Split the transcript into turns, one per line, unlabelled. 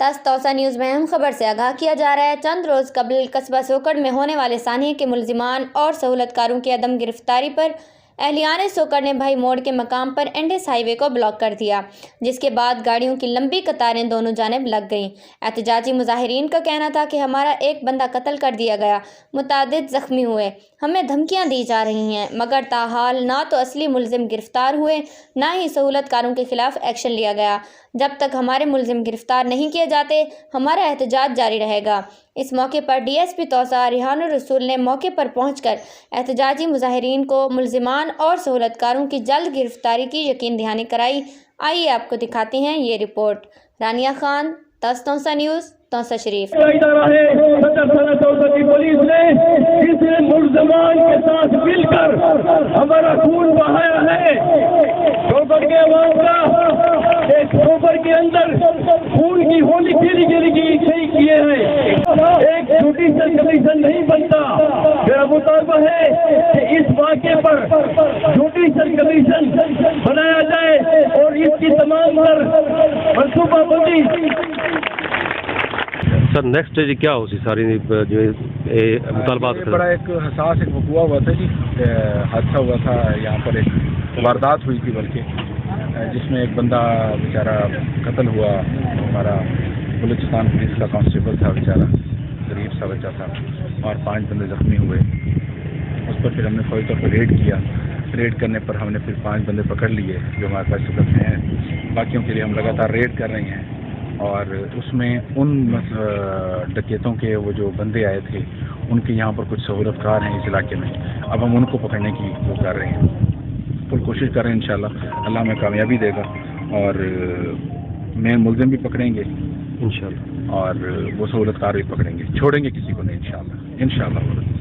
توسا news میں اہم خبر سے آگاہ کیا جا رہا ہے۔ چند روز قبل قصبہ سوکڑ میں ہونے والے سانحے کے ملزمان اور سہولت کاروں کی عدم گرفتاری پر اہلیان سوکڑ نے بھائی موڑ کے مقام پر انڈس ہائی وے کو بلاک کر دیا، جس کے بعد گاڑیوں کی لمبی قطاریں دونوں جانب لگ گئیں۔ احتجاجی مظاہرین کا کہنا تھا کہ ہمارا ایک بندہ قتل کر دیا گیا، متعدد زخمی ہوئے، ہمیں دھمکیاں دی جا رہی ہیں، مگر تاحال نہ تو اصلی ملزم گرفتار ہوئے نہ ہی سہولت کاروں کے خلاف ایکشن لیا گیا۔ جب تک ہمارے ملزم گرفتار نہیں کیے جاتے ہمارا احتجاج جاری رہے گا۔ اس موقع پر ڈی ایس پی توسا ریحان الرسول نے موقع پر پہنچ کر احتجاجی مظاہرین کو ملزمان اور سہولت کاروں کی جلد گرفتاری کی یقین دہانی کرائی۔ آئیے آپ کو دکھاتے ہیں یہ رپورٹ۔ رانیہ خان، توسا نیوز، توسا شریف۔
پولیس نے اس ملزمان کے ساتھ مل کر ہمارا خون بہایا ہے۔ شوبر کے عوام کا ایک شوبر کے اندر خون کی ہولی کیے ہیں۔ ایک جوڈیشل کمیشن نہیں بنتا۔ میرا مطالبہ ہے کہ اس واقعے پر جوڈیشل کمیشن بنایا جائے اور اس کی تمام تر منصوبہ بندی۔
سر نیکسٹ جی کیا ہو سی ساری جو مطالبات؟
بڑا ایک حساس ایک وقوع ہوا تھا جی، حادثہ ہوا تھا یہاں پر، ایک واردات ہوئی تھی بلکہ، جس میں ایک بندہ بیچارہ قتل ہوا۔ ہمارا بلوچستان پولیس کا کانسٹیبل تھا بیچارہ، غریب سا بچہ تھا، اور 5 بندے زخمی ہوئے۔ اس پر پھر ہم نے فوری طور پر ریڈ کیا۔ ریڈ کرنے پر ہم نے پھر 5 بندے پکڑ لیے جو ہمارے پاس سبق میں ہیں۔ باقیوں کے لیے ہم لگاتار ریڈ کر رہے ہیں، اور اس میں ان ڈکیتوں کے وہ جو بندے آئے تھے ان کے یہاں پر کچھ سہولت کار ہیں اس علاقے میں، اب ہم ان کو پکڑنے کی وہ کر رہے ہیں، فل کوشش کر رہے ہیں۔ انشاءاللہ اللہ ہمیں کامیابی دے گا، اور مین ملزم بھی پکڑیں گے انشاءاللہ، اور وہ سہولت کار بھی پکڑیں گے، چھوڑیں گے کسی کو نہیں انشاءاللہ۔